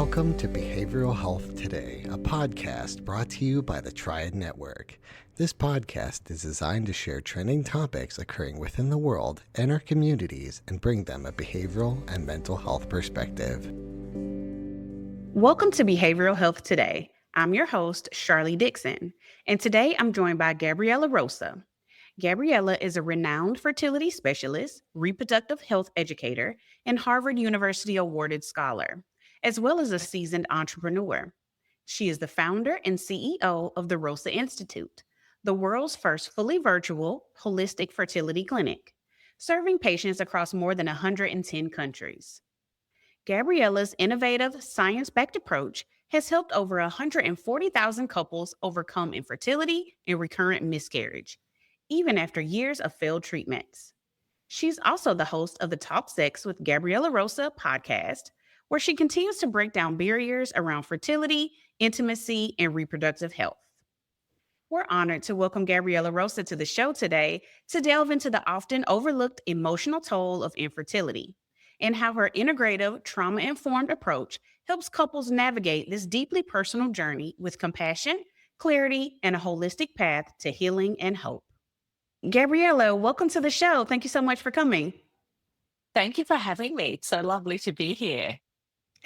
Welcome to Behavioral Health Today, a podcast brought to you by the Triad Network. This podcast is designed to share trending topics occurring within the world and our communities and bring them a behavioral and mental health perspective. Welcome to Behavioral Health Today. I'm your host, Sharlee Dixon, and today I'm joined by Gabriela Rosa. Gabriela is a renowned fertility specialist, reproductive health educator, and Harvard University awarded scholar, as well as a seasoned entrepreneur. She is the founder and CEO of the Rosa Institute, the world's first fully virtual, holistic fertility clinic, serving patients across more than 110 countries. Gabriela's innovative, science-backed approach has helped over 140,000 couples overcome infertility and recurrent miscarriage, even after years of failed treatments. She's also the host of the TalkSex with Gabriela Rosa podcast, where she continues to break down barriers around fertility, intimacy, and reproductive health. We're honored to welcome Gabriela Rosa to the show today to delve into the often overlooked emotional toll of infertility and how her integrative, trauma-informed approach helps couples navigate this deeply personal journey with compassion, clarity, and a holistic path to healing and hope. Gabriela, welcome to the show. Thank you so much for coming. Thank you for having me. It's so lovely to be here.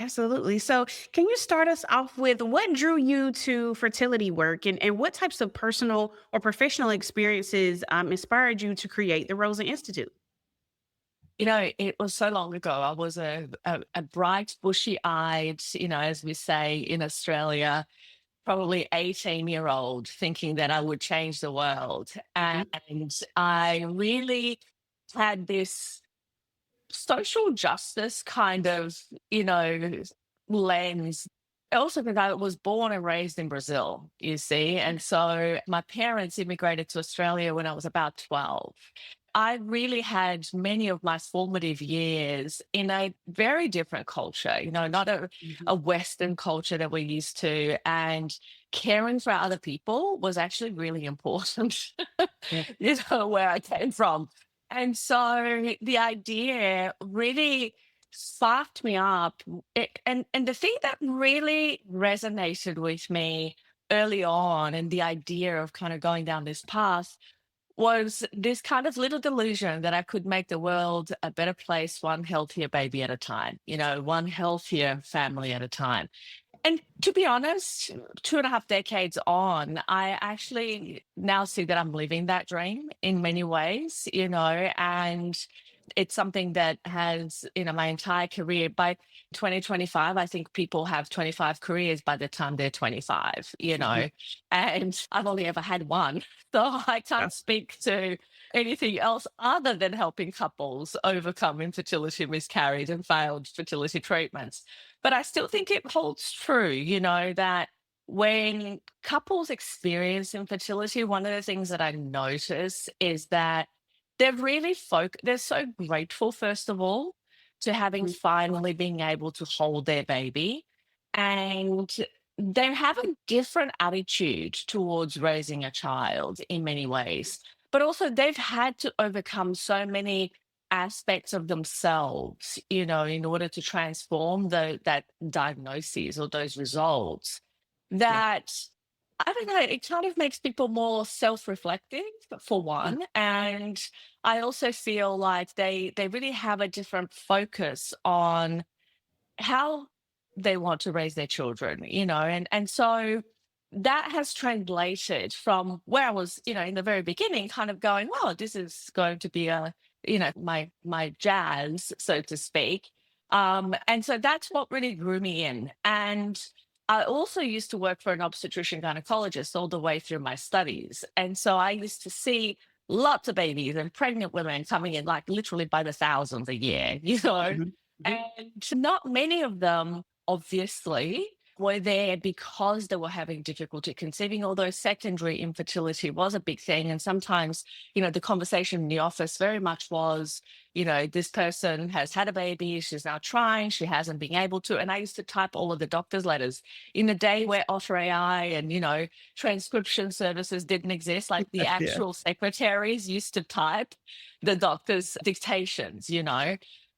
Absolutely. So, can you start us off with what drew you to fertility work and what types of personal or professional experiences inspired you to create the Rosa Institute? You know, it was so long ago. I was a bright, bushy-eyed, as we say in Australia, probably 18-year-old thinking that I would change the world. And I really had this social justice kind of, lens. Also, because I was born and raised in Brazil, you see. And so my parents immigrated to Australia when I was about 12. I really had many of my formative years in a very different culture, not a Western culture that we're used to. And caring for other people was actually really important, where I came from. And so the idea really sparked me up. And the thing that really resonated with me early on, and the idea of kind of going down this path, was this kind of little delusion that I could make the world a better place, one healthier baby at a time, one healthier family at a time. And to be honest, 2.5 decades on, I actually now see that I'm living that dream in many ways, and it's something that has, my entire career. By 2025, I think people have 25 careers by the time they're 25, and I've only ever had one. So I can't speak to anything else other than helping couples overcome infertility, miscarriage, and failed fertility treatments. But I still think it holds true, that when couples experience infertility, one of the things that I notice is that they're so grateful, first of all, to having finally being able to hold their baby. And they have a different attitude towards raising a child in many ways. But also they've had to overcome so many aspects of themselves, in order to transform that diagnosis or those results, that I don't know, it kind of makes people more self-reflective, for one. And I also feel like they really have a different focus on how they want to raise their children, and so that has translated from where I was, in the very beginning, kind of going, well, this is going to be my jazz, so to speak. And so that's what really drew me in. And I also used to work for an obstetrician gynecologist all the way through my studies. And so I used to see lots of babies and pregnant women coming in like literally by the thousands a year, and not many of them, obviously, were there because they were having difficulty conceiving, although secondary infertility was a big thing. And sometimes, the conversation in the office very much was, this person has had a baby, she's now trying, she hasn't been able to. And I used to type all of the doctor's letters in a day where Otter AI and, transcription services didn't exist. Like the actual secretaries used to type the doctor's dictations,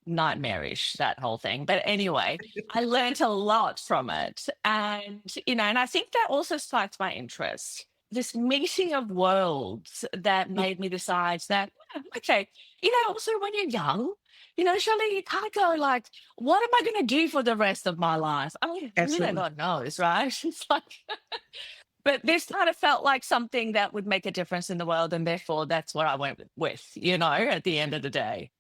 nightmarish, that whole thing. But anyway, I learned a lot from it. And, and I think that also sparked my interest. This meeting of worlds that made me decide that, okay, also when you're young, Sharlee, you can't go like, what am I going to do for the rest of my life? I mean, really Absolutely. God knows, right? It's like, but this kind of felt like something that would make a difference in the world. And therefore, that's what I went with, at the end of the day.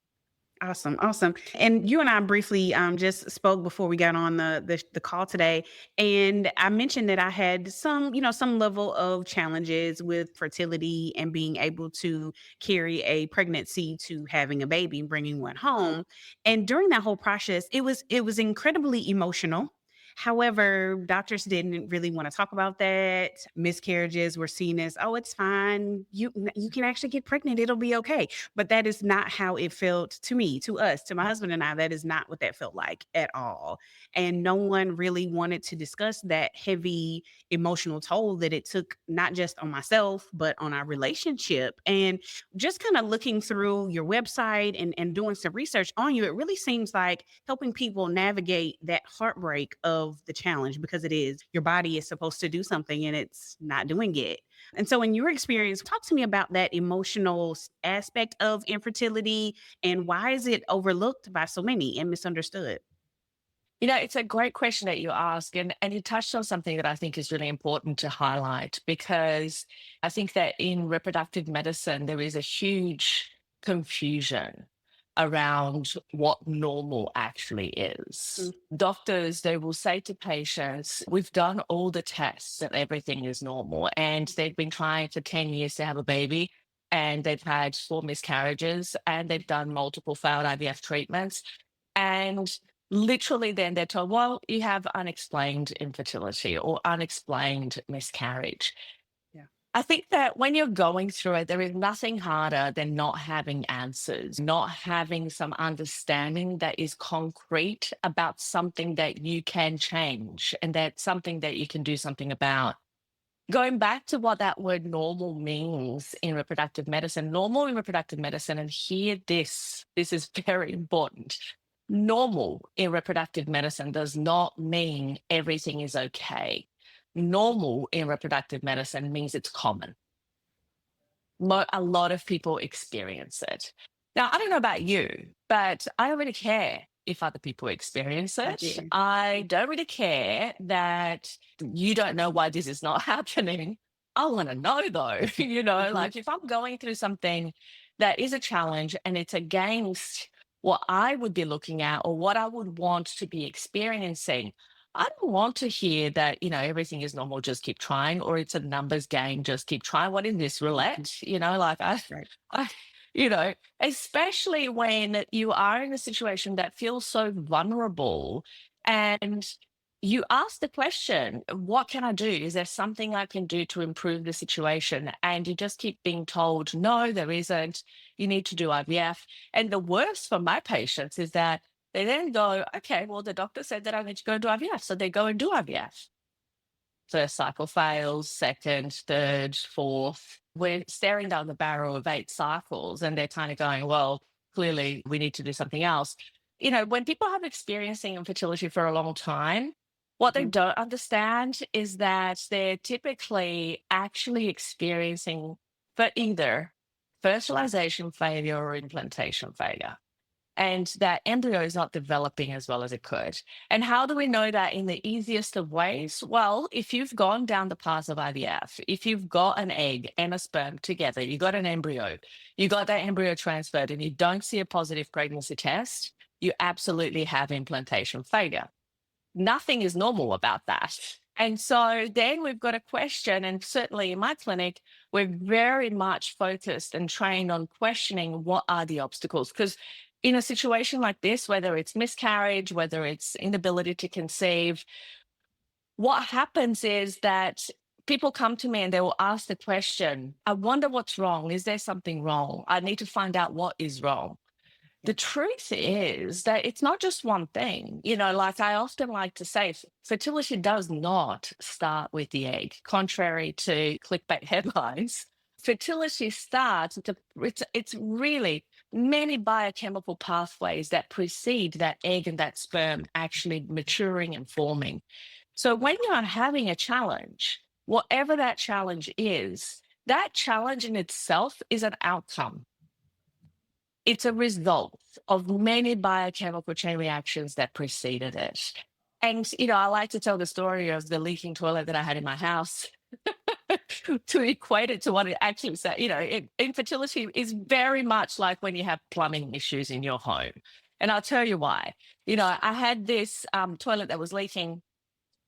Awesome, awesome. And you and I briefly just spoke before we got on the call today, and I mentioned that I had some level of challenges with fertility and being able to carry a pregnancy to having a baby and bringing one home. And during that whole process, it was incredibly emotional. However, doctors didn't really want to talk about that. Miscarriages were seen as, oh, it's fine. You can actually get pregnant. It'll be okay. But that is not how it felt to me, to us, to my husband and I. That is not what that felt like at all. And no one really wanted to discuss that heavy emotional toll that it took, not just on myself, but on our relationship. And just kind of looking through your website and doing some research on you, it really seems like helping people navigate that heartbreak of the challenge, because it is your body is supposed to do something and it's not doing it. And so, in your experience, talk to me about that emotional aspect of infertility and why is it overlooked by so many and misunderstood? It's a great question that you ask. And you touched on something that I think is really important to highlight, because I think that in reproductive medicine, there is a huge confusion around what normal actually is. Mm. Doctors, they will say to patients, we've done all the tests and everything is normal. And they've been trying for 10 years to have a baby, and they've had 4 miscarriages, and they've done multiple failed IVF treatments. And literally then they're told, well, you have unexplained infertility or unexplained miscarriage. Yeah. I think that when you're going through it, there is nothing harder than not having answers, not having some understanding that is concrete about something that you can change and that's something that you can do something about. Going back to what that word normal means in reproductive medicine, normal in reproductive medicine, and hear this is very important. Normal in reproductive medicine does not mean everything is okay. Normal in reproductive medicine means it's common. A lot of people experience it. Now, I don't know about you, but I don't really care if other people experience I it. do. I don't really care that you don't know why this is not happening. I want to know though, Mhm. like if I'm going through something that is a challenge and it's against what I would be looking at or what I would want to be experiencing, I don't want to hear that, everything is normal, just keep trying, or it's a numbers game, just keep trying. What is this Mhm. roulette? Like Right. I, especially when you are in a situation that feels so vulnerable and you ask the question, what can I do? Is there something I can do to improve the situation? And you just keep being told, no, there isn't. You need to do IVF. And the worst for my patients is that they then go, okay, well, the doctor said that I need to go do IVF. So they go and do IVF. First cycle fails, second, third, fourth. We're staring down the barrel of 8 cycles and they're kind of going, well, clearly we need to do something else. When people have experiencing infertility for a long time, what they Mhm. don't understand is that they're typically actually experiencing for either fertilization failure or implantation failure, and that embryo is not developing as well as it could. And how do we know that in the easiest of ways? Well, if you've gone down the path of IVF, if you've got an egg and a sperm together, you got an embryo, you got that embryo transferred, and you don't see a positive pregnancy test, you absolutely have implantation failure. Nothing is normal about that. And so then we've got a question, and certainly in my clinic, we're very much focused and trained on questioning what are the obstacles. Because in a situation like this, whether it's miscarriage, whether it's inability to conceive, what happens is that people come to me and they will ask the question, I wonder what's wrong. Is there something wrong? I need to find out what is wrong. Yeah. The truth is that it's not just one thing. Like I often like to say, fertility does not start with the egg, contrary to clickbait headlines. Fertility starts, it's really many biochemical pathways that precede that egg and that sperm actually maturing and forming. So when you're having a challenge, whatever that challenge is, that challenge in itself is an outcome. It's a result of many biochemical chain reactions that preceded it. And, I like to tell the story of the leaking toilet that I had in my house to equate it to what it actually said. Infertility is very much like when you have plumbing issues in your home. And I'll tell you why. I had this toilet that was leaking,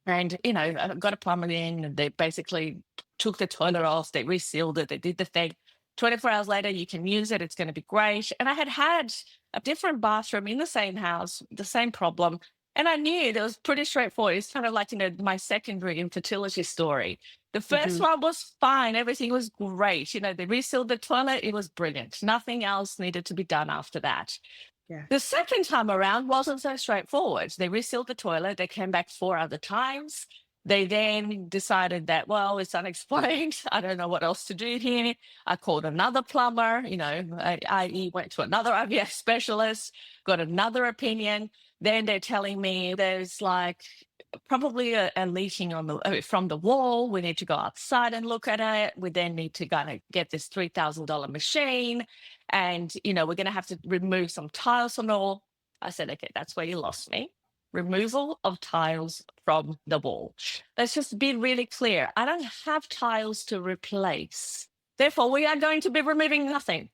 and, I got a plumber in, and they basically took the toilet off, they resealed it, they did the thing. 24 hours later, you can use it, it's going to be great. And I had a different bathroom in the same house, the same problem. And I knew it was pretty straightforward. It's kind of like, my secondary infertility story. The first one was fine. Everything was great. They resealed the toilet. It was brilliant. Nothing else needed to be done after that. Yeah. The second time around wasn't so straightforward. They resealed the toilet. They came back 4 other times. They then decided that, well, it's unexplained. I don't know what else to do here. I called another plumber, I went to another IVF specialist, got another opinion. Then they're telling me there's probably a leaking from the wall. We need to go outside and look at it. We then need to kind of get this $3,000 machine. And, we're going to have to remove some tiles from the wall. I said, okay, that's where you lost me. Removal of tiles from the wall. Let's just be really clear. I don't have tiles to replace. Therefore, we are going to be removing nothing.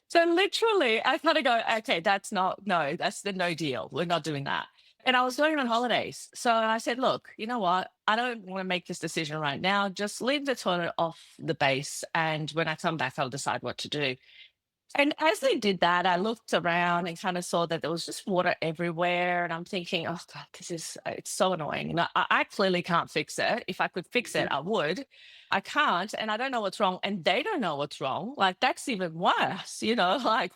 So literally I kind of go, okay, that's the no deal. We're not doing that. And I was going on holidays. So I said, look, you know what? I don't want to make this decision right now. Just leave the toilet off the base. And when I come back, I'll decide what to do. And as they did that, I looked around and kind of saw that there was just water everywhere. And I'm thinking, oh God, it's so annoying. And I clearly can't fix it. If I could fix it, I would. I can't. And I don't know what's wrong. And they don't know what's wrong. That's even worse,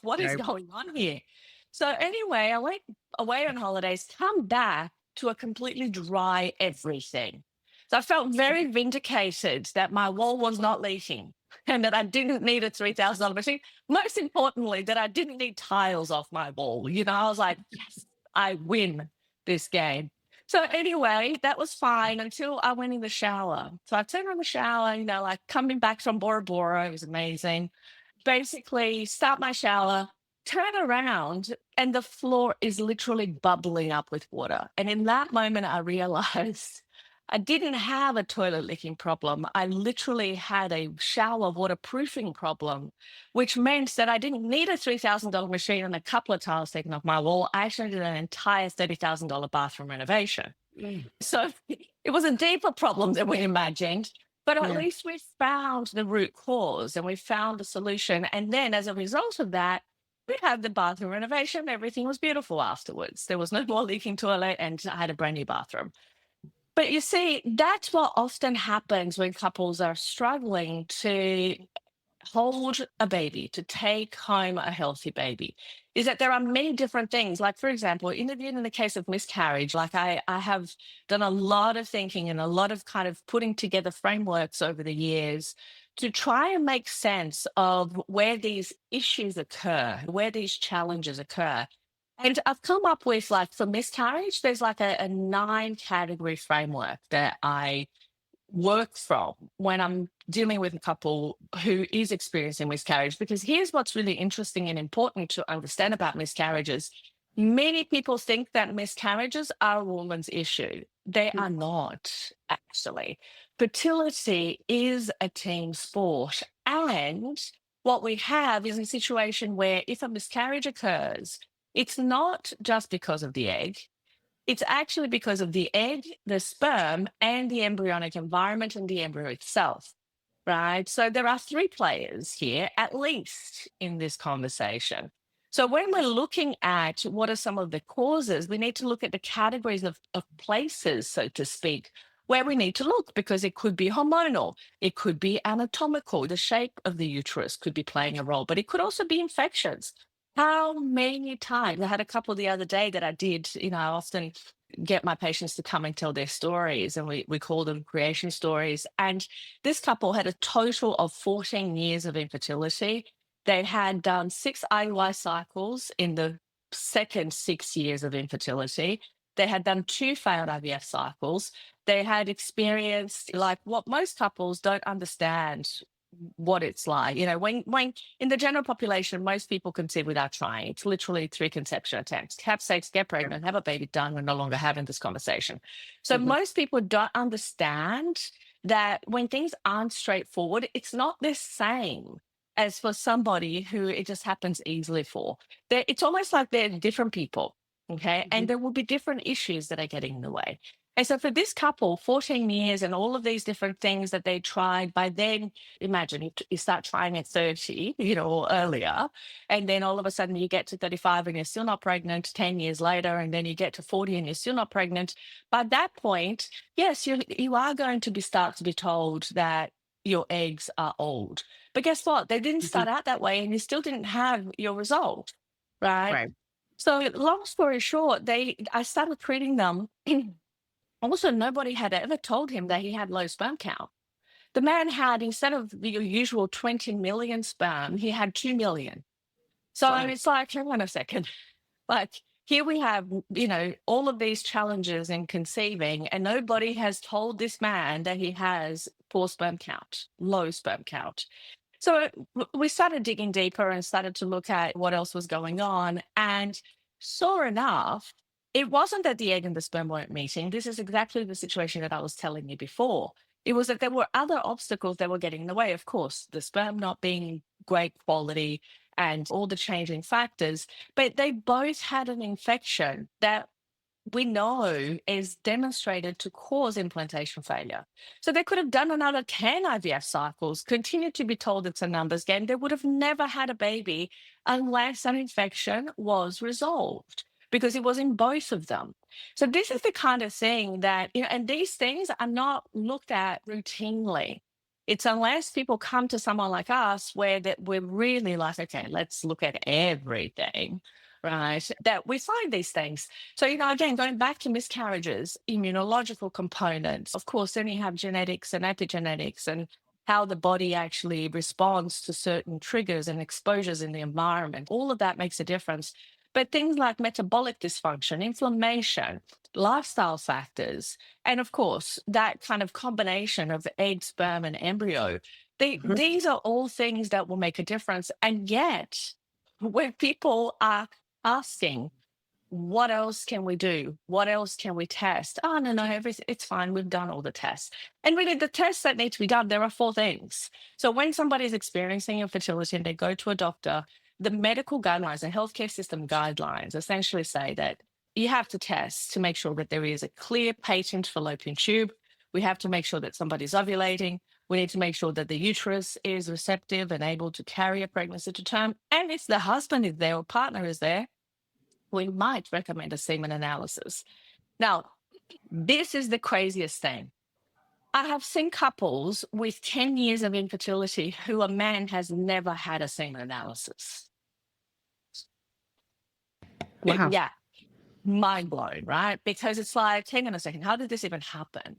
what is going on here? So anyway, I went away on holidays, come back to a completely dry everything. So I felt very vindicated that my wall was not leaking and that I didn't need a $3,000 machine. Most importantly, that I didn't need tiles off my wall. I was like, yes, I win this game. So anyway, that was fine until I went in the shower. So I turned on the shower, coming back from Bora Bora, it was amazing. Basically, start my shower, turn around, and the floor is literally bubbling up with water. And in that moment, I realized I didn't have a toilet leaking problem. I literally had a shower waterproofing problem, which meant that I didn't need a $3,000 machine and a couple of tiles taken off my wall. I actually did an entire $30,000 bathroom renovation. So it was a deeper problem than we imagined, but at least we found the root cause and we found the solution. And then as a result of that, we had the bathroom renovation. Everything was beautiful afterwards. There was no more leaking toilet and I had a brand new bathroom. But you see, that's what often happens when couples are struggling to hold a baby, to take home a healthy baby, is that there are many different things. Like, for example, in the case of miscarriage, I have done a lot of thinking and a lot of kind of putting together frameworks over the years to try and make sense of where these issues occur, where these challenges occur. And I've come up with, for miscarriage, there's a 9-category framework that I work from when I'm dealing with a couple who is experiencing miscarriage. Because here's what's really interesting and important to understand about miscarriages. Many people think that miscarriages are a woman's issue. They are not, actually. Fertility is a team sport. And what we have is a situation where if a miscarriage occurs, it's not just because of the egg. It's actually because of the egg, the sperm, and the embryonic environment and the embryo itself, right? So there are 3 players here, at least, in this conversation. So when we're looking at what are some of the causes, we need to look at the categories of places, so to speak, where we need to look, because it could be hormonal, it could be anatomical, the shape of the uterus could be playing a role, but it could also be infections. How many times, I had a couple the other day that I did, I often get my patients to come and tell their stories, and we call them creation stories. And this couple had a total of 14 years of infertility. They had done 6 IUI cycles in the second 6 years of infertility. They had done 2 failed IVF cycles. They had experienced like what most couples don't understand what it's like. You know, when in the general population, most people conceive without trying. It's literally 3 conception attempts. Have sex, get pregnant, have a baby done. We're no longer having this conversation. So most people don't understand that when things aren't straightforward, it's not the same as for somebody who it just happens easily for. It's almost like they're different people. Okay. And there will be different issues that are getting in the way. And so for this couple, 14 years and all of these different things that they tried, by then, imagine you start trying at 30, or earlier, and then all of a sudden you get to 35 and you're still not pregnant 10 years later, and then you get to 40 and you're still not pregnant. By that point, yes, you are going to start to be told that your eggs are old. But guess what? They didn't start out that way and you still didn't have your result, right? Right. So long story short, I started treating them. Also, nobody had ever told him that he had low sperm count. The man had, instead of the usual 20 million sperm, he had 2 million. So it's like, hang on a second. Like, here we have, all of these challenges in conceiving, and nobody has told this man that he has poor sperm count, low sperm count. So we started digging deeper and started to look at what else was going on. And sure enough, it wasn't that the egg and the sperm weren't meeting. This is exactly the situation that I was telling you before. It was that there were other obstacles that were getting in the way. Of course, the sperm not being great quality and all the changing factors, but they both had an infection that we know is demonstrated to cause implantation failure. So they could have done another 10 IVF cycles, continued to be told it's a numbers game. They would have never had a baby unless an infection was resolved, because it was in both of them. So this is the kind of thing that, and these things are not looked at routinely. It's unless people come to someone like us where that we're really like, okay, let's look at everything, right? That we find these things. So, again, going back to miscarriages, immunological components, of course, then you have genetics and epigenetics and how the body actually responds to certain triggers and exposures in the environment. All of that makes a difference. But things like metabolic dysfunction, inflammation, lifestyle factors, and of course, that kind of combination of egg, sperm, and embryo, these are all things that will make a difference. And yet, when people are asking, what else can we do? What else can we test? Oh, no, everything, it's fine. We've done all the tests. And really, the tests that need to be done, there are 4 things. So when somebody is experiencing infertility and they go to a doctor, the medical guidelines, the healthcare system guidelines essentially say that you have to test to make sure that there is a clear patent fallopian tube. We have to make sure that somebody's ovulating. We need to make sure that the uterus is receptive and able to carry a pregnancy to term. And if the husband is there or partner is there, we might recommend a semen analysis. Now, this is the craziest thing. I have seen couples with 10 years of infertility who a man has never had a semen analysis. Wow. Yeah. Mind blown, right? Because it's like, hang on a second, how did this even happen?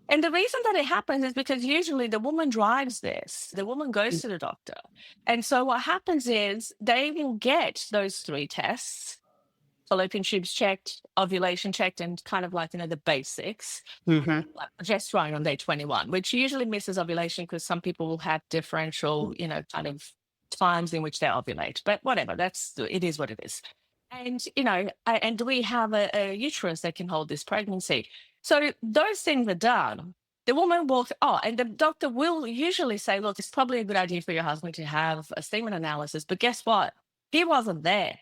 And the reason that it happens is because usually the woman drives this. The woman goes to the doctor. And so what happens is they will get those 3 tests, fallopian tubes checked, ovulation checked, and kind of like, the basics, like progesterone on day 21, which usually misses ovulation because some people will have differential, kind of times in which they ovulate. But whatever, it is what it is. And, and do we have a uterus that can hold this pregnancy? So those things are done. The woman walks, and the doctor will usually say, look, it's probably a good idea for your husband to have a semen analysis. But guess what? He wasn't there.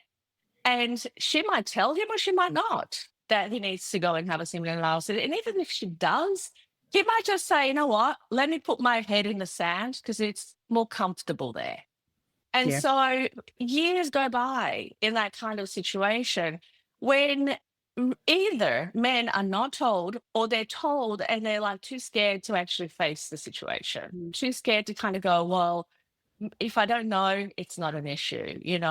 And she might tell him or she might not that he needs to go and have a semen analysis. And even if she does, he might just say, you know what, let me put my head in the sand because it's more comfortable there. And so years go by in that kind of situation when either men are not told or they're told and they're like too scared to actually face the situation, too scared to kind of go, well, if I don't know, it's not an issue, And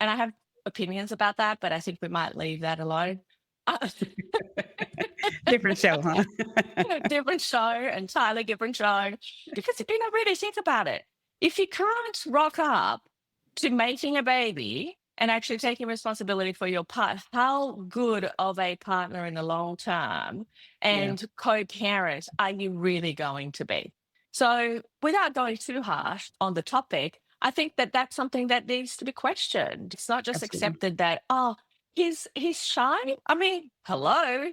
I have opinions about that, but I think we might leave that alone. Different show, huh? Different show, entirely different show. Because, really think about it. If you can't rock up to making a baby and actually taking responsibility for your part, how good of a partner in the long term and co-parent are you really going to be? So without going too harsh on the topic, I think that that's something that needs to be questioned. It's not just Absolutely. accepted that, oh, he's shy. I mean, hello.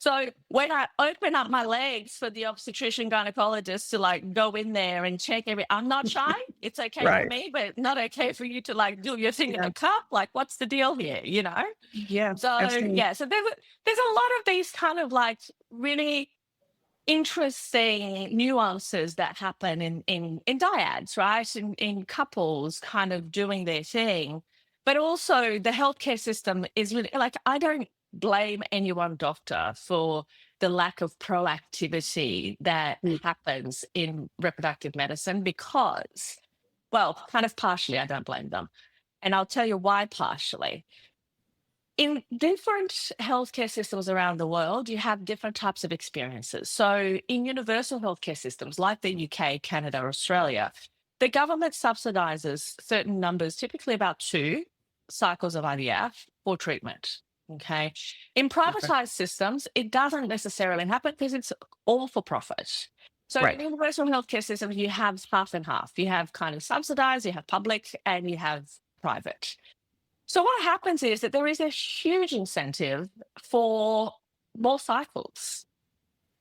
So when I open up my legs for the obstetrician gynecologist to like go in there and check I'm not shy. It's okay for Right. me, but not okay for you to like do your thing in Yeah. the cup. Like, what's the deal here? You know? Yeah. So Absolutely. yeah, so there's a lot of these kind of like really interesting nuances that happen in dyads, right? In couples kind of doing their thing. But also the healthcare system is really like, I don't blame any one doctor for the lack of proactivity that Mm. happens in reproductive medicine because, well, kind of partially, I don't blame them. And I'll tell you why partially. In different healthcare systems around the world, you have different types of experiences. So, in universal healthcare systems like the UK, Canada, Australia, the government subsidizes certain numbers, typically about 2 cycles of IVF for treatment. Okay. In Okay. privatized systems, it doesn't necessarily happen because it's all for profit. So, Right. in universal healthcare systems, you have half and half. You have kind of subsidized, you have public, and you have private. So what happens is that there is a huge incentive for more cycles.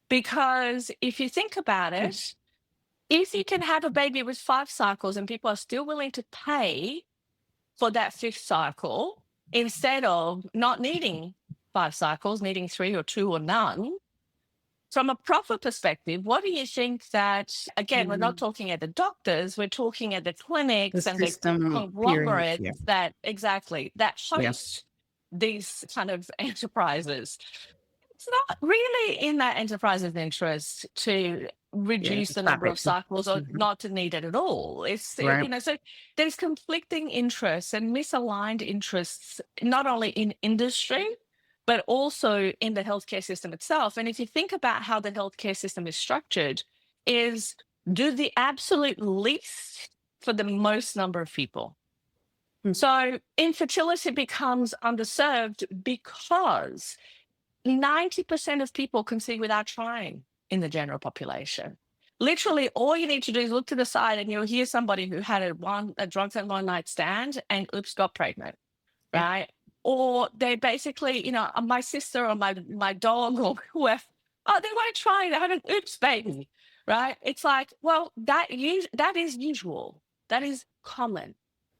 Because if you think about Mm. it, if you can have a baby with 5 cycles and people are still willing to pay for that 5th cycle, instead of not needing 5 cycles, needing 3 or 2 or none, from a profit perspective, what do you think that, again, we're not talking at the doctors, we're talking at the The clinics and the system period. conglomerates Yeah. that exactly that Yeah. host these kind of enterprises. It's not really in that enterprise's interest to Yeah. reduce the Stop number it. of cycles or Mhm. not to need it at all. It's, Right. you know, so there's conflicting interests and misaligned interests, not only in industry, but also in the healthcare system itself. And if you think about how the healthcare system is structured, is do the absolute least for the most number of people. Hmm. So infertility becomes underserved because 90% of people conceive without trying in the general population. Literally, all you need to do is look to the side and you'll hear somebody who had a drunken one night stand and oops, got pregnant, Yeah. right? Or they basically, you know, my sister or my dog or whoever, oh, they weren't trying, they had an oops baby, right? It's like, well, that is usual. That is common,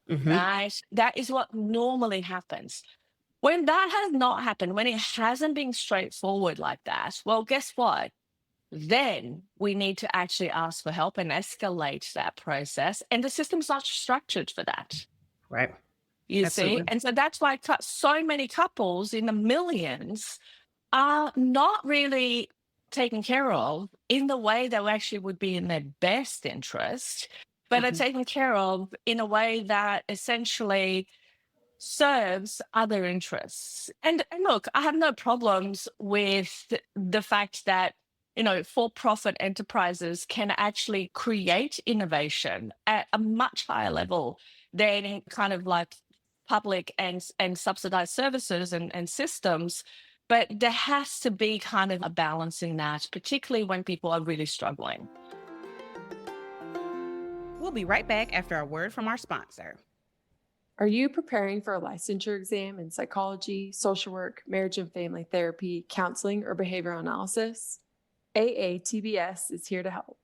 Mm-hmm. right? That is what normally happens. When that has not happened, when it hasn't been straightforward like that, well, guess what? Then we need to actually ask for help and escalate that process. And the system's not structured for that, Right. you see? Absolutely. And so that's why so many couples in the millions are not really taken care of in the way that actually would be in their best interest, but are Mhm. taken care of in a way that essentially serves other interests. And look, I have no problems with the fact that, you know, for-profit enterprises can actually create innovation at a much higher level than kind of like public and subsidized services and systems. But there has to be kind of a balance in that, particularly when people are really struggling. We'll be right back after a word from our sponsor. Are you preparing for a licensure exam in psychology, social work, marriage and family therapy, counseling, or behavioral analysis? AATBS is here to help.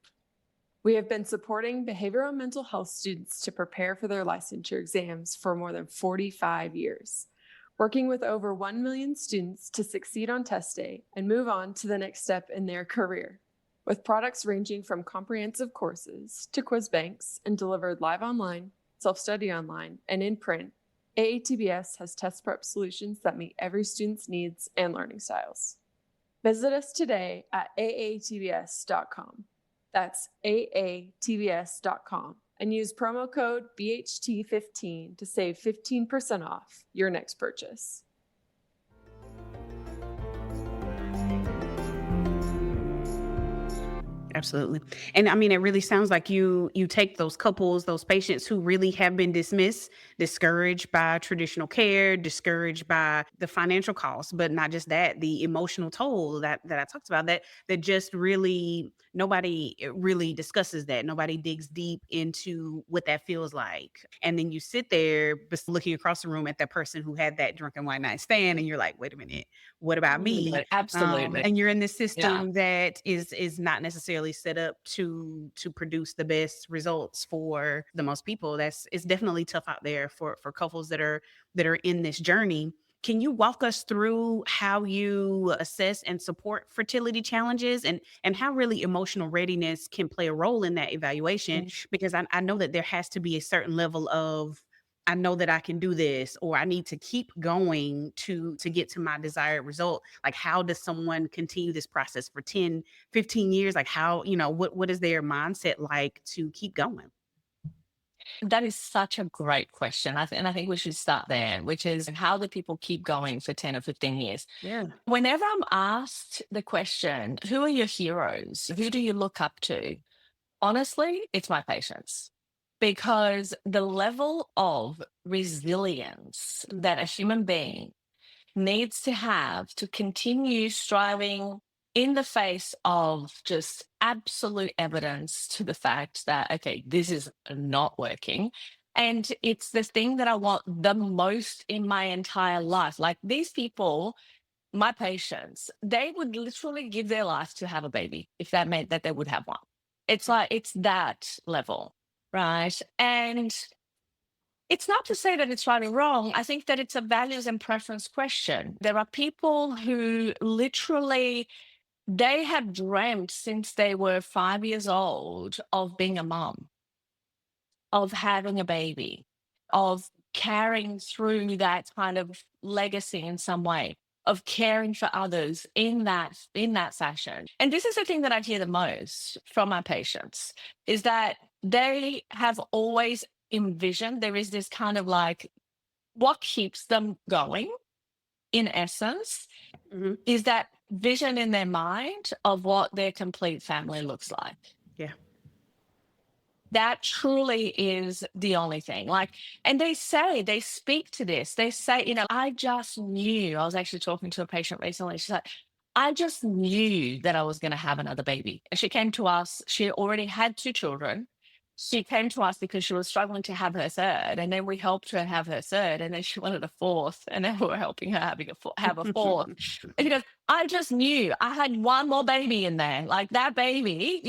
We have been supporting behavioral and mental health students to prepare for their licensure exams for more than 45 years, working with over 1 million students to succeed on test day and move on to the next step in their career. With products ranging from comprehensive courses to quiz banks and delivered live online, self-study online, and in print, AATBS has test prep solutions that meet every student's needs and learning styles. Visit us today at aatbs.com. That's aatbs.com and use promo code BHT15 to save 15% off your next purchase. Absolutely. And I mean, it really sounds like you take those couples, those patients who really have been dismissed, discouraged by traditional care, discouraged by the financial costs, but not just that, the emotional toll that I talked about, that just really nobody really discusses that. Nobody digs deep into what that feels like. And then you sit there looking across the room at that person who had that drunken one night stand, and you're like, wait a minute, what about me? Absolutely. And you're in this Yeah. system that is not necessarily set up to produce the best results for the most people. It's definitely tough out there for couples that are in this journey. Can you walk us through how you assess and support fertility challenges, and how really emotional readiness can play a role in that evaluation? Because I know that there has to be a certain level of, I know that I can do this, or I need to keep going to get to my desired result. Like, how does someone continue this process for 10, 15 years? Like, how, what is their mindset like to keep going? That is such a great question. And I think we should start there, which is how do people keep going for 10 or 15 years? Yeah. Whenever I'm asked the question, who are your heroes? Who do you look up to? Honestly, it's my patients. Because the level of resilience that a human being needs to have to continue striving in the face of just absolute evidence to the fact that, okay, this is not working. And it's the thing that I want the most in my entire life. Like these people, my patients, they would literally give their life to have a baby if that meant that they would have one. It's like, it's that level, right? And it's not to say that it's right or wrong. I think that it's a values and preference question. There are people who literally, they have dreamt since they were 5 years old of being a mom, of having a baby, of carrying through that kind of legacy in some way, of caring for others in that fashion. And this is the thing that I hear the most from my patients, is that they have always envisioned, there is this kind of like, what keeps them going in essence Mhm. is that vision in their mind of what their complete family looks like. Yeah. That truly is the only thing. Like, and they speak to this. They say, I just knew. I was actually talking to a patient recently. She's like, I just knew that I was going to have another baby. And she came to us. She already had 2 children. She came to us because she was struggling to have her third. And then we helped her have her third. And then she wanted a fourth. And then we were helping her have a fourth. And she goes, I just knew I had one more baby in there. Like that baby.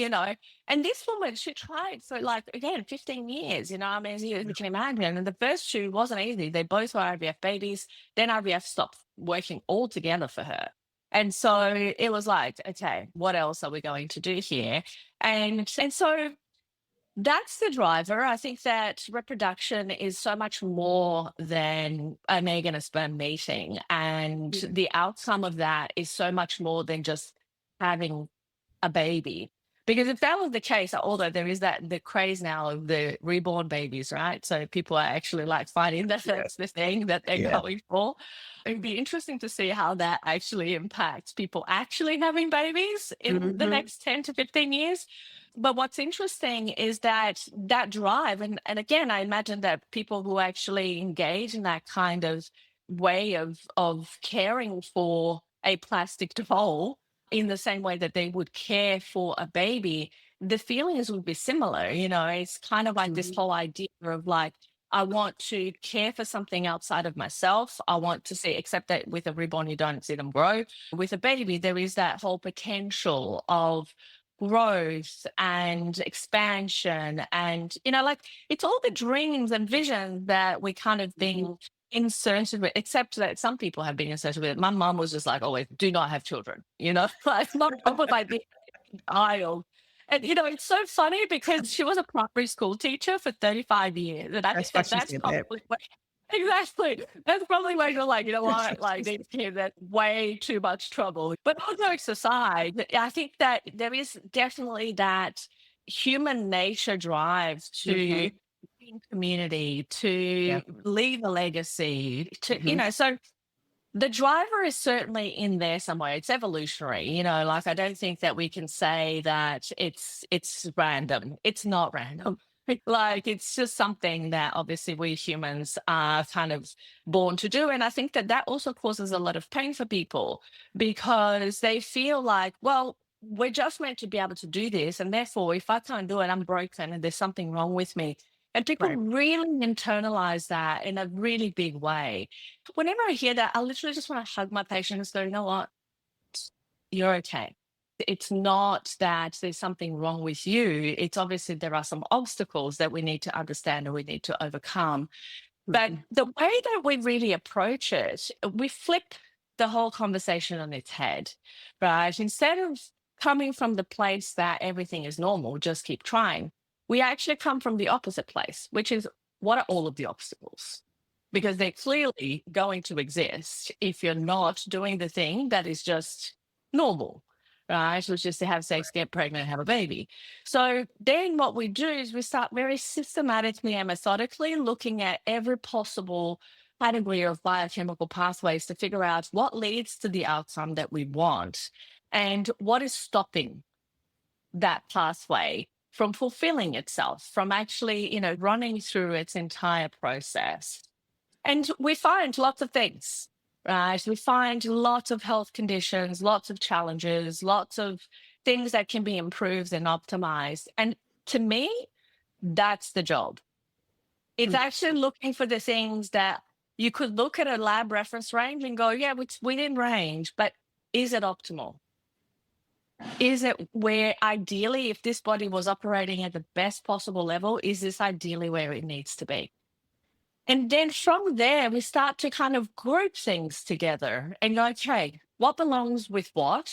And this woman, she tried for like, again, 15 years, I mean, as you can imagine. And the first 2 wasn't easy. They both were IVF babies. Then IVF stopped working altogether for her. And so it was like, okay, what else are we going to do here? And so that's the driver. I think that reproduction is so much more than an egg and a sperm meeting. And the outcome of that is so much more than just having a baby. Because if that was the case, although there is the craze now of the reborn babies, right? So people are actually like finding that that's the thing that they're going for. It'd be interesting to see how that actually impacts people actually having babies in the next 10 to 15 years. But what's interesting is that drive, and again, I imagine that people who actually engage in that kind of way of caring for a plastic doll in the same way that they would care for a baby, the feelings would be similar. It's kind of like this whole idea of like, I want to care for something outside of myself. I want to see, except that with a reborn, you don't see them grow. With a baby, there is that whole potential of growth and expansion. And, like it's all the dreams and visions that we kind of been inserted with, except that some people have been inserted with it. My mom was just like, always, do not have children, like not over by the aisle. And, it's so funny because she was a primary school teacher for 35 years. And I That's think why she that's said that. probably exactly. That's probably why you're like, what? Like these kids, that's way too much trouble. But all jokes aside, I think that there is definitely that human nature drive to be in community, to leave a legacy, to, so The driver is certainly in there somewhere. It's evolutionary, like I don't think that we can say that it's random. It's not random. Like it's just something that obviously we humans are kind of born to do. And I think that also causes a lot of pain for people because they feel like, well, we're just meant to be able to do this. And therefore, if I can't do it, I'm broken and there's something wrong with me. And people Right. really internalize that in a really big way. Whenever I hear that, I literally just want to hug my patient and go, you know what? You're okay. It's not that there's something wrong with you. It's obviously there are some obstacles that we need to understand and we need to overcome. But Mhm. the way that we really approach it, we flip the whole conversation on its head, right? Instead of coming from the place that everything is normal, just keep trying, we actually come from the opposite place, which is what are all of the obstacles? Because they're clearly going to exist if you're not doing the thing that is just normal, right? Which is to have sex, get pregnant, have a baby. So then what we do is we start very systematically and methodically looking at every possible category of biochemical pathways to figure out what leads to the outcome that we want and what is stopping that pathway from fulfilling itself, from actually, running through its entire process. And we find lots of things, right? We find lots of health conditions, lots of challenges, lots of things that can be improved and optimized. And to me, that's the job. It's Mm. actually looking for the things that you could look at a lab reference range and go, yeah, it's within range, but is it optimal? Is it where ideally, if this body was operating at the best possible level, is this ideally where it needs to be? And then from there, we start to kind of group things together and go, okay, what belongs with what?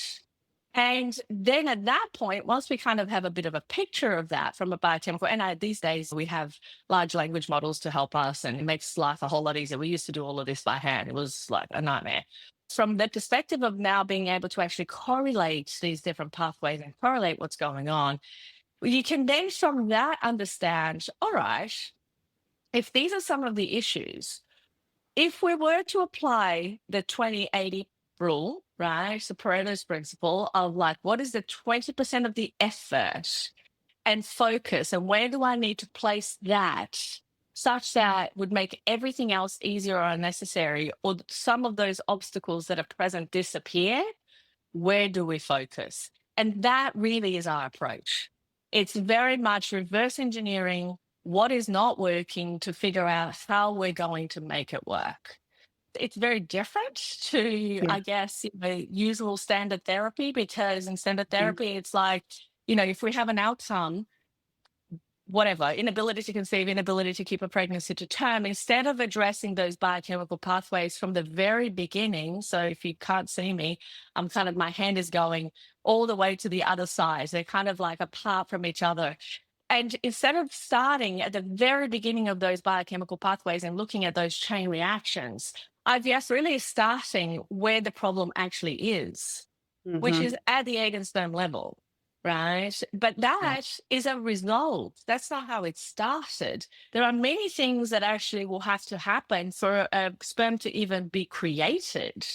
And then at that point, once we kind of have a bit of a picture of that from a biochemical, and these days we have large language models to help us and it makes life a whole lot easier. We used to do all of this by hand. It was like a nightmare. From the perspective of now being able to actually correlate these different pathways and correlate what's going on, you can then from that understand, all right, if these are some of the issues, if we were to apply the 20-80 rule, right, the Pareto's principle of like, what is the 20% of the effort and focus, and where do I need to place that such that would make everything else easier or unnecessary, or some of those obstacles that are present disappear, where do we focus? And that really is our approach. It's very much reverse engineering what is not working to figure out how we're going to make it work. It's very different to, I guess, usual standard therapy, because in standard therapy, it's like, if we have an outcome, whatever, inability to conceive, inability to keep a pregnancy to term, instead of addressing those biochemical pathways from the very beginning. So if you can't see me, I'm kind of, my hand is going all the way to the other side. They're kind of like apart from each other. And instead of starting at the very beginning of those biochemical pathways and looking at those chain reactions, IVF really is starting where the problem actually is, which Mhm. is at the egg and sperm level, right? But that is a result. That's not how it started. There are many things that actually will have to happen for a sperm to even be created.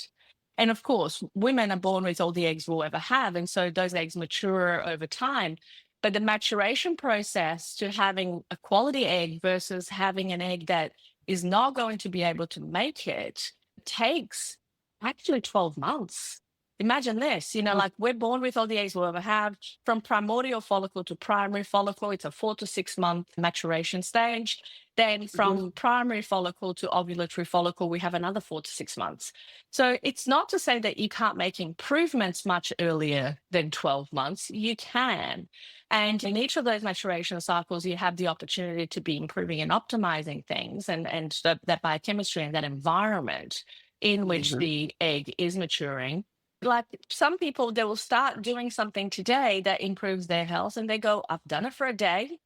And of course, women are born with all the eggs we'll ever have. And so those eggs mature over time. But the maturation process to having a quality egg versus having an egg that is not going to be able to make it takes actually 12 months. Imagine this, like we're born with all the eggs we'll ever have. From primordial follicle to primary follicle, it's a 4 to 6 month maturation stage. Then from primary follicle to ovulatory follicle, we have another 4 to 6 months. So it's not to say that you can't make improvements much earlier than 12 months. You can. And in each of those maturation cycles, you have the opportunity to be improving and optimizing things and that biochemistry and that environment in which the egg is maturing. Like some people, they will start doing something today that improves their health and they go, I've done it for a day.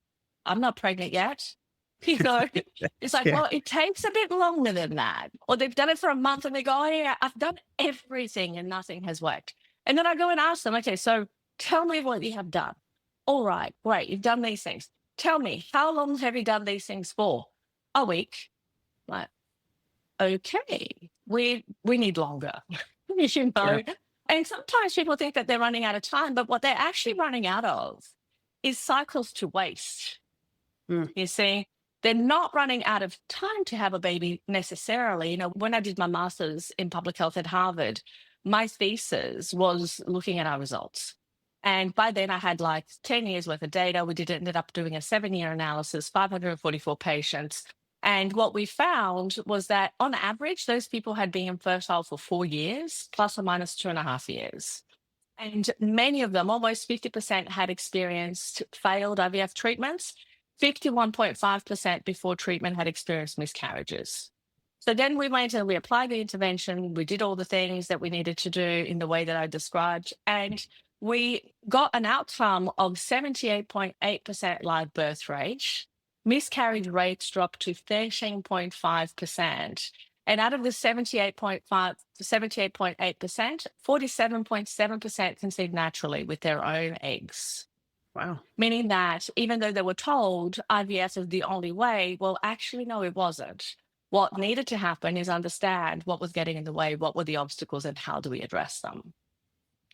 I'm not pregnant yet. It's like, well, it takes a bit longer than that. Or they've done it for a month and they go, oh, yeah, I've done everything and nothing has worked. And then I go and ask them, okay, so tell me what you have done. All right, great, you've done these things. Tell me, how long have you done these things for? A week. Like, okay, we need longer, you know. Yeah. And sometimes people think that they're running out of time, but what they're actually running out of is cycles to waste. Mm. You see, they're not running out of time to have a baby necessarily. You know, when I did my master's in public health at Harvard, my thesis was looking at our results. And by then I had like 10 years worth of data. We ended up doing a 7-year analysis, 544 patients. And what we found was that on average, those people had been infertile for 4 years, plus or minus 2.5 years. And many of them, almost 50%, had experienced failed IVF treatments. 51.5% before treatment had experienced miscarriages. So then we went and we applied the intervention. We did all the things that we needed to do in the way that I described. And we got an outcome of 78.8% live birth rate. Miscarriage rates dropped to 13.5%. And out of the 78.8%, 47.7% conceived naturally with their own eggs. Wow. Meaning that even though they were told IVF is the only way, well, actually, no, it wasn't. What needed to happen is understand what was getting in the way, what were the obstacles, and how do we address them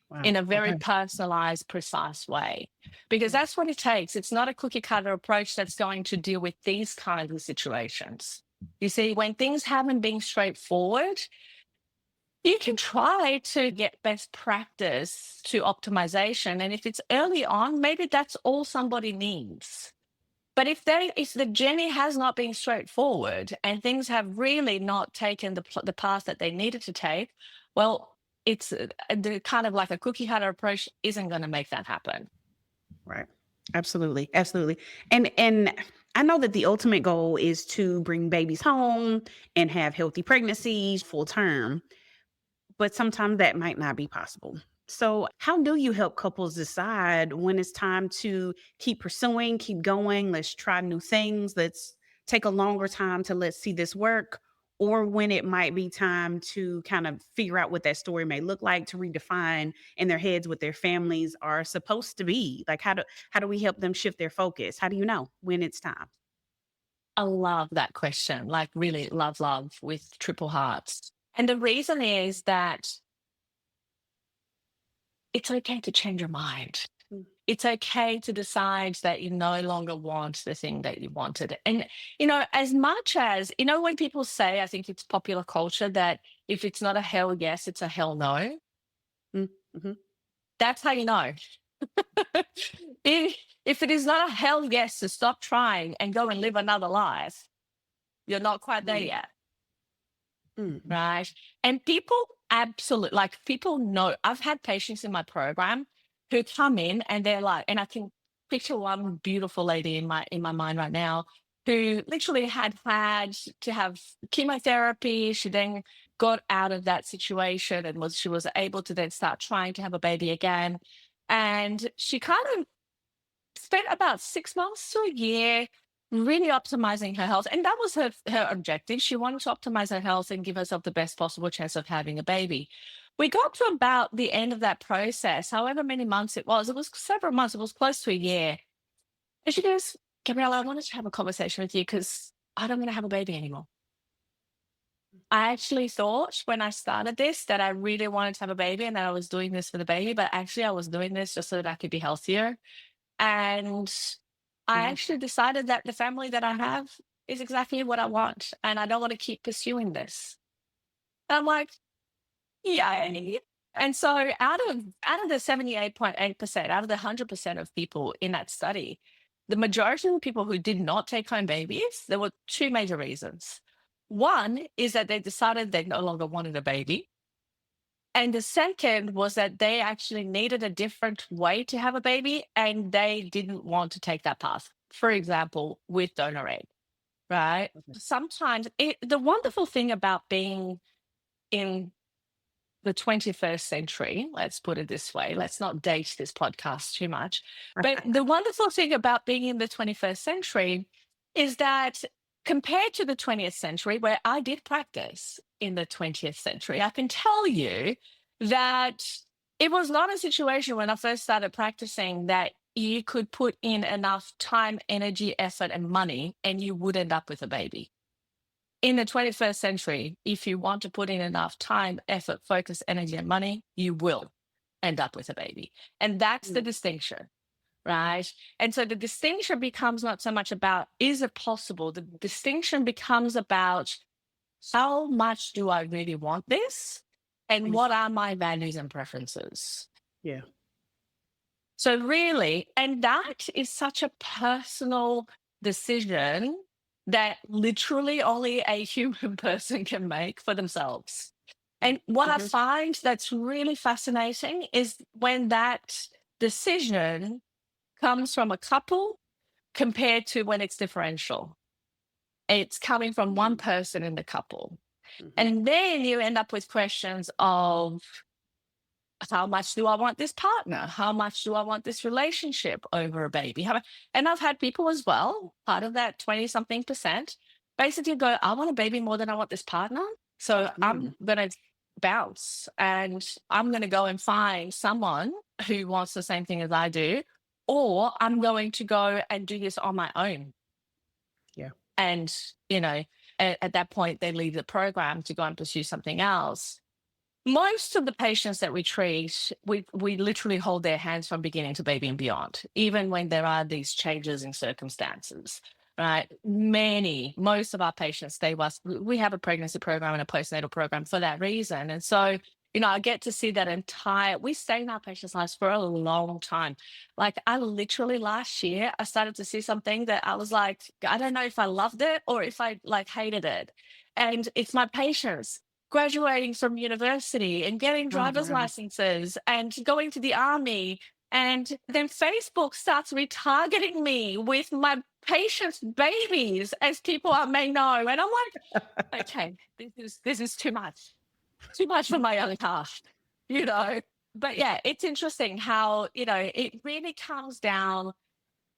Wow. in a very Okay. personalized, precise way. Because that's what it takes. It's not a cookie cutter approach that's going to deal with these kinds of situations. You see, when things haven't been straightforward, you can try to get best practice to optimization. And if it's early on, maybe that's all somebody needs. But if the journey has not been straightforward and things have really not taken the path that they needed to take, well, it's the kind of like a cookie cutter approach isn't going to make that happen. Right. Absolutely. Absolutely. And I know that the ultimate goal is to bring babies home and have healthy pregnancies full term, but sometimes that might not be possible. So, how do you help couples decide when it's time to keep pursuing, keep going, let's try new things, let's take a longer time to let's see this work, or when it might be time to kind of figure out what that story may look like, to redefine in their heads what their families are supposed to be? Like how do we help them shift their focus? How do you know when it's time? I love that question, like really love with triple hearts. And the reason is that it's okay to change your mind. Mm. It's okay to decide that you no longer want the thing that you wanted. And, you know, as much as, you know, when people say, I think it's popular culture that if it's not a hell yes, it's a hell no. Mm-hmm. That's how you know. if it is not a hell yes to stop trying and go and live another life, you're not quite there yet. Mm-hmm. Right. And people absolutely, like people know, I've had patients in my program who come in and they're like, and I can picture one beautiful lady in my mind right now who literally had to have chemotherapy. She then got out of that situation and she was able to then start trying to have a baby again. And she kind of spent about 6 months to a year really optimizing her health. And that was her objective. She wanted to optimize her health and give herself the best possible chance of having a baby. We got to about the end of that process, however many months it was several months, it was close to a year. And she goes, Gabriela, I wanted to have a conversation with you because I don't want to have a baby anymore. I actually thought when I started this that I really wanted to have a baby and that I was doing this for the baby, but actually I was doing this just so that I could be healthier. And I actually decided that the family that I have is exactly what I want. And I don't want to keep pursuing this. And I'm like, yay. And so out of the 78.8%, out of the 100% of people in that study, the majority of the people who did not take home babies, there were two major reasons. One is that they decided they no longer wanted a baby. And the second was that they actually needed a different way to have a baby and they didn't want to take that path. For example, with donor egg, right? Okay. Sometimes the wonderful thing about being in the 21st century, let's put it this way, let's not date this podcast too much. But the wonderful thing about being in the 21st century is that compared to the 20th century, where I did practice in the 20th century, I can tell you that it was not a situation when I first started practicing that you could put in enough time, energy, effort, and money, and you would end up with a baby. in the 21st century, if you want to put in enough time, effort, focus, energy, and money, you will end up with a baby. And that's the distinction, right? And so the distinction becomes not so much about, is it possible? The distinction becomes about, how much do I really want this? And what are my values and preferences? Yeah. So really, and that is such a personal decision that literally only a human person can make for themselves. And what I find that's really fascinating is when that decision comes from a couple compared to when it's differential. It's coming from one person in the couple. And then you end up with questions of, how much do I want this partner? How much do I want this relationship over a baby? And I've had people as well, part of that 20-something%, basically go, I want a baby more than I want this partner. So I'm going to bounce and I'm going to go and find someone who wants the same thing as I do, or I'm going to go and do this on my own. Yeah. And, at that point, they leave the program to go and pursue something else. Most of the patients that we treat, we literally hold their hands from beginning to baby and beyond, even when there are these changes in circumstances, right? Most of our patients stay with us. We have a pregnancy program and a postnatal program for that reason. And so, I get to see that we stay in our patients' lives for a long time. Like I literally last year, I started to see something that I was like, I don't know if I loved it or if I hated it. And it's my patients graduating from university and getting driver's licenses and going to the army. And then Facebook starts retargeting me with my patients' babies, as people may know. And I'm like, okay, this is too much for my young heart, But yeah, it's interesting how, it really comes down.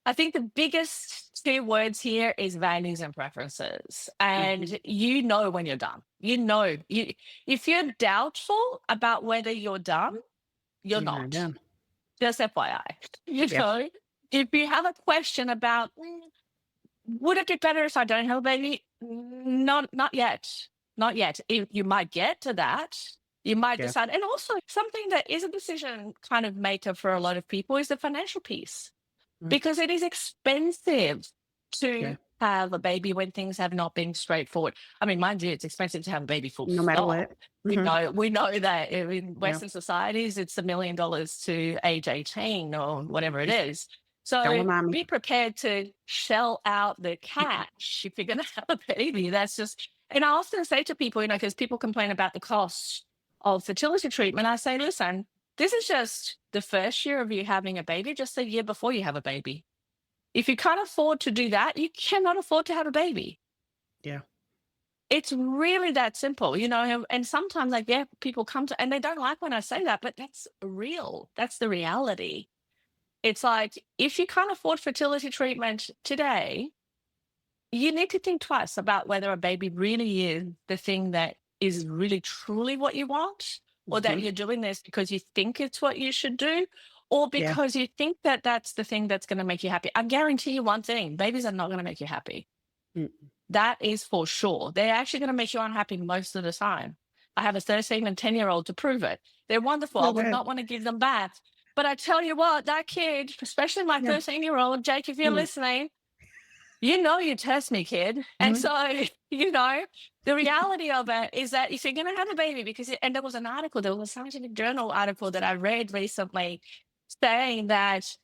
I think the biggest two words here is values and preferences. And when you're done, if you're doubtful about whether you're done, you're not. Done. Just FYI, know, if you have a question about, would it be better if I don't have a baby? Not yet. Not yet. You might get to that. You might decide. And also something that is a decision kind of maker for a lot of people is the financial piece. Because it is expensive to have a baby when things have not been straightforward. I mean, mind you, it's expensive to have a baby full no matter what. We know that in Western societies, it's $1 million to age 18 or whatever it is. So be prepared to shell out the cash if you're going to have a baby. That's just, and I often say to people, because people complain about the cost of fertility treatment, I say, listen, this is just the first year of you having a baby, just a year before you have a baby. If you can't afford to do that, you cannot afford to have a baby. Yeah. It's really that simple, and sometimes people come to, and they don't like when I say that, but that's real. That's the reality. It's like, if you can't afford fertility treatment today, you need to think twice about whether a baby really is the thing that is really truly what you want, or that you're doing this because you think it's what you should do, or because you think that that's the thing that's going to make you happy. I guarantee you one thing, babies are not going to make you happy. That is for sure. They're actually going to make you unhappy most of the time. I have a 13 and 10-year-old to prove it. They're wonderful. I would not want to give them back. But I tell you what, that kid, especially my 13-year-old, Jake, if you're listening, you test me, kid. And so, the reality of it is that if you're going to have a baby, and there was a scientific journal article that I read recently saying that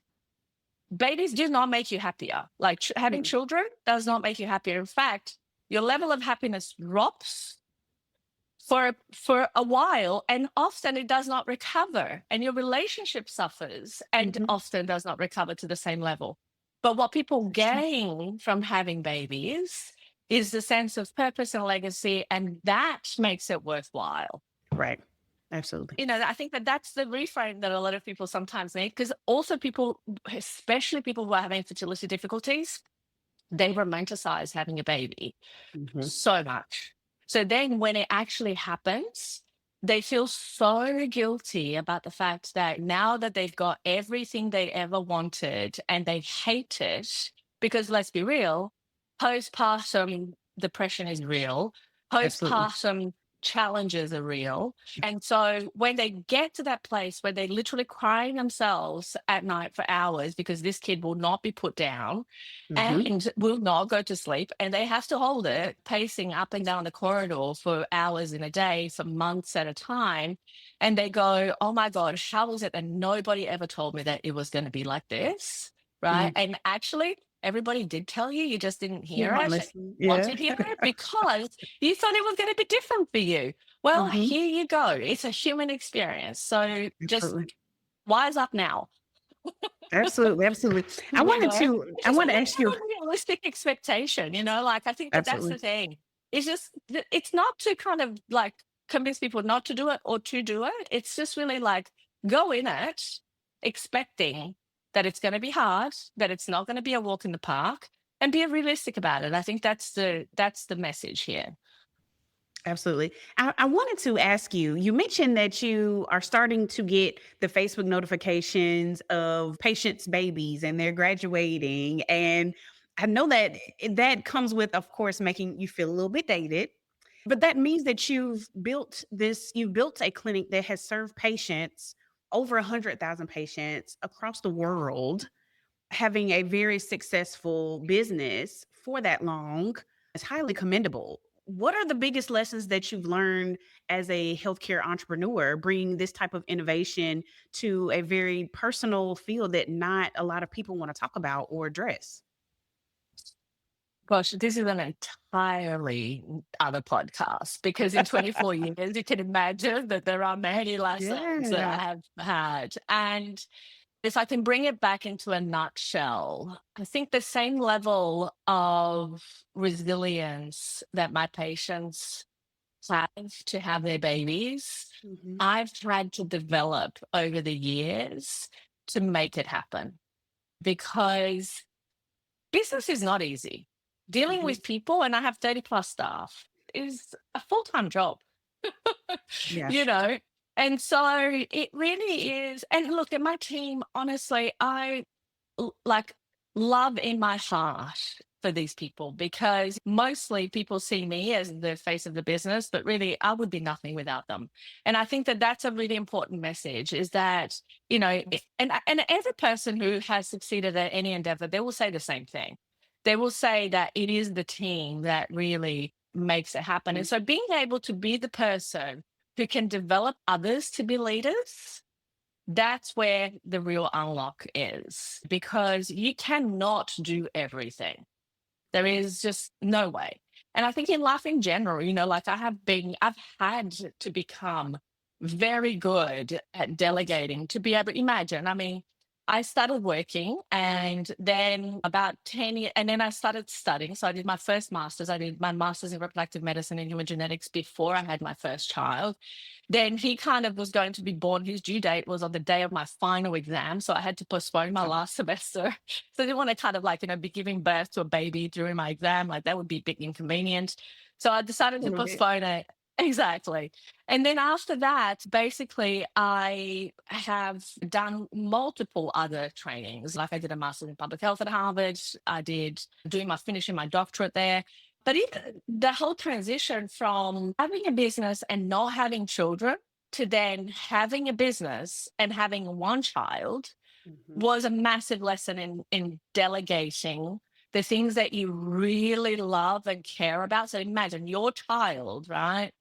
babies do not make you happier. Like having children does not make you happier. In fact, your level of happiness drops for a while, and often it does not recover, and your relationship suffers and often does not recover to the same level. But what people gain from having babies is the sense of purpose and legacy, and that makes it worthwhile. Right. Absolutely. I think that's the reframe that a lot of people sometimes need, because also people, especially people who are having fertility difficulties, they romanticize having a baby so much. So then when it actually happens, they feel so guilty about the fact that now that they've got everything they ever wanted and they hate it, because let's be real, postpartum depression is real. Absolutely. Postpartum challenges are real. And so when they get to that place where they're literally crying themselves at night for hours because this kid will not be put down Mhm. and will not go to sleep, and they have to hold it pacing up and down the corridor for hours in a day for months at a time, and they go, oh my god, how is it that nobody ever told me that it was going to be like this, right? Mm. And actually everybody did tell you, you just didn't You hear don't it, listen. want Yeah. to hear it, because you thought it was going to be different for you. Well, Mhm. here you go. It's a human experience. So just Absolutely. wise up now. Absolutely. Absolutely. I You wanted know, to I just want to let's ask have you. a realistic expectation. Like I think that that's the Absolutely. thing. It's just it's not to kind of like convince people not to do it or to do it. It's just really like go in it expecting that it's going to be hard, that it's not going to be a walk in the park, and be realistic about it. I think that's the message here. Absolutely. I wanted to ask you, you mentioned that you are starting to get the Facebook notifications of patients' babies and they're graduating. And I know that that comes with, of course, making you feel a little bit dated. But that means that you've built a clinic that has served patients, over 100,000 patients across the world, having a very successful business for that long is highly commendable. What are the biggest lessons that you've learned as a healthcare entrepreneur, bringing this type of innovation to a very personal field that not a lot of people want to talk about or address? Gosh, this is an entirely other podcast, because in 24 years, you can imagine that there are many lessons that I Yeah. have had. And if I can bring it back into a nutshell, I think the same level of resilience that my patients have to have their babies, Mhm. I've had to develop over the years to make it happen, because business is not easy. Dealing Mhm. with people, and I have 30 plus staff, is a full time job, you Yes. know? And so it really is. And look at my team, honestly, like love in my heart for these people, because mostly people see me as the face of the business, but really I would be nothing without them. And I think that that's a really important message, is that, and every person who has succeeded at any endeavor, they will say the same thing. They will say that it is the team that really makes it happen. And so being able to be the person who can develop others to be leaders, that's where the real unlock is, because you cannot do everything. There is just no way. And I think in life in general, like I've had to become very good at delegating, to be able to imagine. I mean, I started working, and then about 10 years, and then I started studying. So I did my first master's. I did my master's in reproductive medicine and human genetics before I had my first child. Then he kind of was going to be born. His due date was on the day of my final exam. So I had to postpone my last semester. So I didn't want to kind of be giving birth to a baby during my exam. Like that would be a big inconvenience. So I decided to Right. postpone it. Exactly. And then after that, basically, I have done multiple other trainings. Like I did a master's in public health at Harvard. I did finishing my doctorate there. But the whole transition from having a business and not having children to then having a business and having one child Mhm. was a massive lesson in delegating the things that you really love and care about. So imagine your child, right?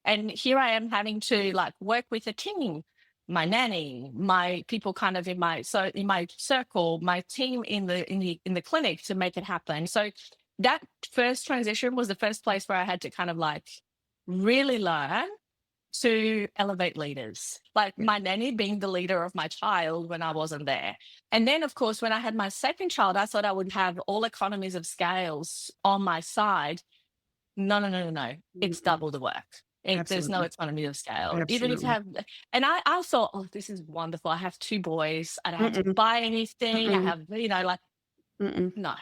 And here I am having to work with a team, my nanny, my people kind of in my circle, my team in the clinic to make it happen. So that first transition was the first place where I had to kind of really learn to elevate leaders, like Yeah. my nanny being the leader of my child when I wasn't there. And then, of course, when I had my second child, I thought I would have all economies of scales on my side. No, no, no, no, no. It's Mhm. double the work. There's no Absolutely. economy of scale. Even if you Absolutely. have, and I thought, oh, this is wonderful. I have two boys. I don't have to Mm-mm. buy anything. I Mm-mm. have, Mm-mm. no,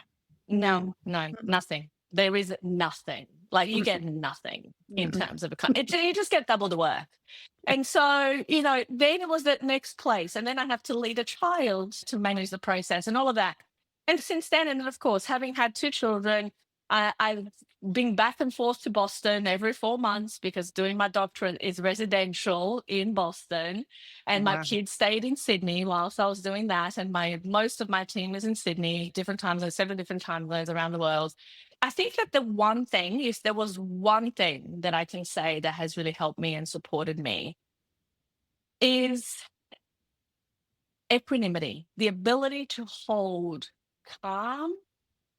No. no, Mm-mm. nothing. There is nothing. Like you get Mm-mm. nothing in Mm-mm. terms of you just get double the work. And so, then it was that next place. And then I have to lead a child to manage the process and all of that. And since then, and of course, having had two children, I've been back and forth to Boston every 4 months because doing my doctorate is residential in Boston. And my Wow. kids stayed in Sydney whilst I was doing that. And most of my team is in Sydney, different time zones, 7 different time zones around the world. I think that the one thing, if there was one thing that I can say that has really helped me and supported me, is equanimity, the ability to hold calm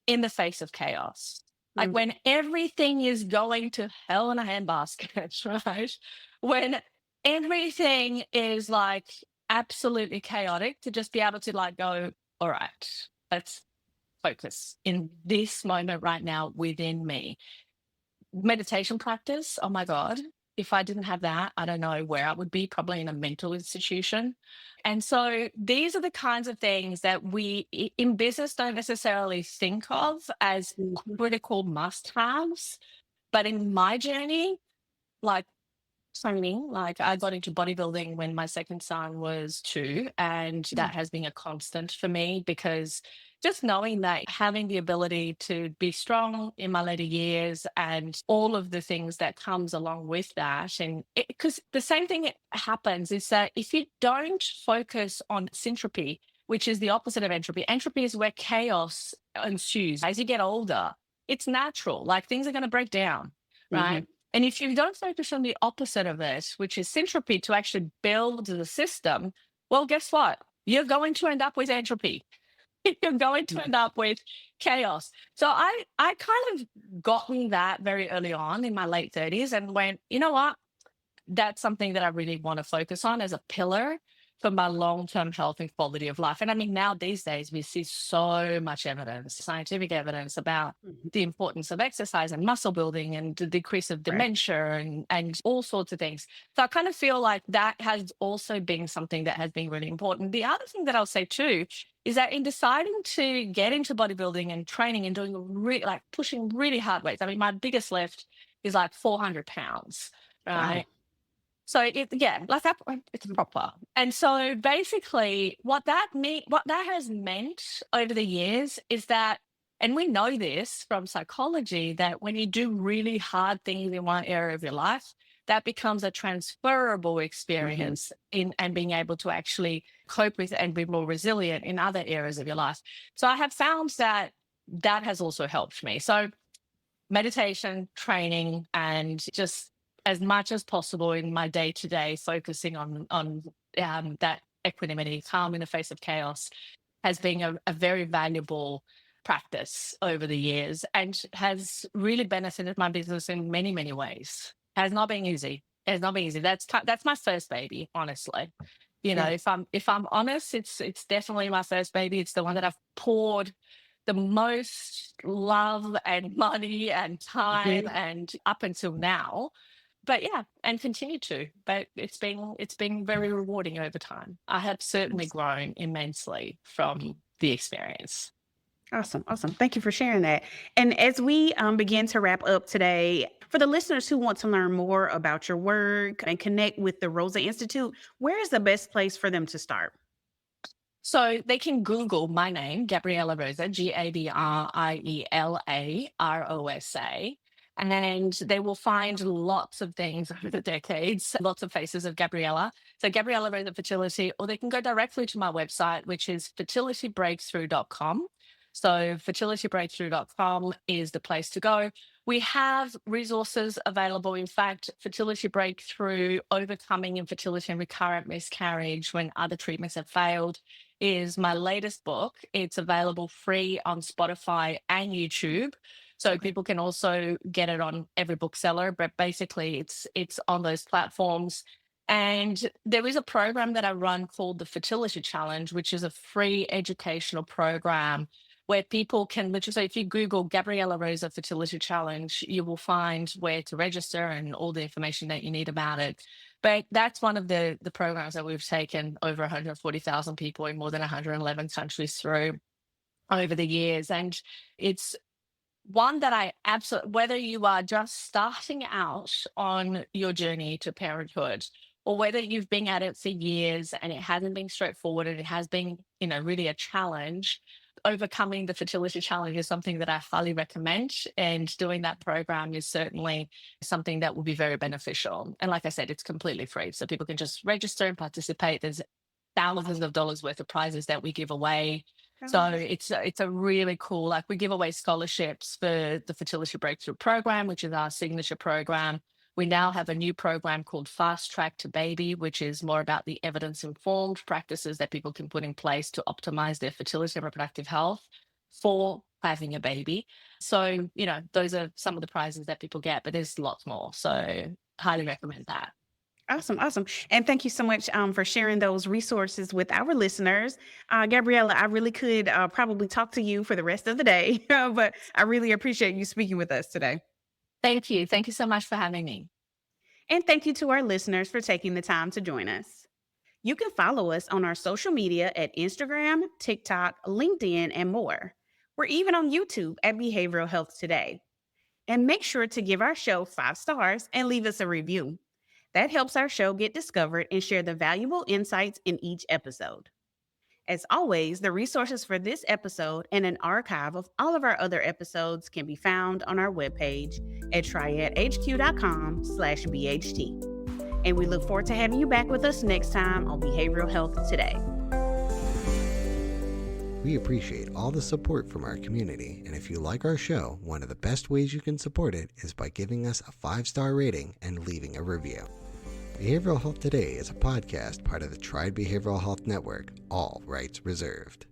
in the face of chaos. Like when everything is going to hell in a handbasket, right? When everything is like absolutely chaotic, to just be able to like go, all right, let's focus in this moment right now within me. Meditation practice, oh my God. If I didn't have that, I don't know where I would be, probably in a mental institution. And so these are the kinds of things that we in business don't necessarily think of as critical must-haves. But in my journey, like like I got into bodybuilding when my second son was 2, and that has been a constant for me, because just knowing that having the ability to be strong in my later years and all of the things that comes along with that. And because the same thing happens is that if you don't focus on syntropy, which is the opposite of entropy is where chaos ensues. As you get older, it's natural, like things are going to break down, right? And if you don't focus on the opposite of it, which is syntropy, to actually build the system, well, guess what? You're going to end up with entropy. You're going to end up with chaos. So I kind of gotten that very early on in my late 30s and went, you know what? That's something that I really want to focus on as a pillar for my long-term health and quality of life. And I mean, now these days we see so much evidence, scientific evidence about the importance of exercise and muscle building and the decrease of dementia and all sorts of things. So I kind of feel like that has also been something that has been really important. The other thing that I'll say too is that in deciding to get into bodybuilding and training and doing like pushing really hard weights, I mean, my biggest lift is like 400 pounds, right? Wow. So like that, it's proper. And so basically what that has meant over the years is that, and we know this from psychology, that when you do really hard things in one area of your life, that becomes a transferable experience and being able to actually cope with and be more resilient in other areas of your life. So I have found that has also helped me. So meditation, training, and just as much as possible in my day-to-day focusing on that equanimity, calm in the face of chaos, has been a very valuable practice over the years and has really benefited my business in many, many ways. Has not been easy. It's not been easy. That's my first baby, honestly. You know, if I'm honest, it's definitely my first baby. It's the one that I've poured the most love and money and time and up until now. But yeah, and continue to. But it's been very rewarding over time. I have certainly grown immensely from the experience. Awesome. Thank you for sharing that. And as we begin to wrap up today, for the listeners who want to learn more about your work and connect with the Rosa Institute, where is the best place for them to start? So they can Google my name, Gabriela Rosa, GabrielaRosa, and they will find lots of things over the decades, lots of faces of Gabriela. So Gabriela Rosa Fertility, or they can go directly to my website, which is fertilitybreakthrough.com. So fertilitybreakthrough.com is the place to go. We have resources available. In fact, Fertility Breakthrough, Overcoming Infertility and Recurrent Miscarriage When Other Treatments Have Failed, is my latest book. It's available free on Spotify and YouTube. So people can also get it on every bookseller, but basically it's on those platforms. And there is a program that I run called the Fertility Challenge, which is a free educational program where people can literally, so if you Google Gabriela Rosa Fertility Challenge, you will find where to register and all the information that you need about it. But that's one of the programs that we've taken over 140,000 people in more than 111 countries through over the years. And it's one that I absolutely, whether you are just starting out on your journey to parenthood, or whether you've been at it for years and it hasn't been straightforward and it has been, really a challenge, overcoming the fertility challenge is something that I highly recommend. And doing that program is certainly something that will be very beneficial. And like I said, it's completely free. So people can just register and participate. There's thousands of dollars worth of prizes that we give away. So it's a really cool, like we give away scholarships for the Fertility Breakthrough Program, which is our signature program. We now have a new program called Fast Track to Baby, which is more about the evidence-informed practices that people can put in place to optimize their fertility and reproductive health for having a baby. So, those are some of the prizes that people get, but there's lots more. So highly recommend that. Awesome. And thank you so much for sharing those resources with our listeners. Gabriela, I really could probably talk to you for the rest of the day, but I really appreciate you speaking with us today. Thank you. Thank you so much for having me. And thank you to our listeners for taking the time to join us. You can follow us on our social media at Instagram, TikTok, LinkedIn, and more. We're even on YouTube at Behavioral Health Today. And make sure to give our show 5 stars and leave us a review. That helps our show get discovered and share the valuable insights in each episode. As always, the resources for this episode and an archive of all of our other episodes can be found on our webpage at triadhq.com/BHT. And we look forward to having you back with us next time on Behavioral Health Today. We appreciate all the support from our community, and if you like our show, one of the best ways you can support it is by giving us a 5-star rating and leaving a review. Behavioral Health Today is a podcast part of the Triad Behavioral Health Network, all rights reserved.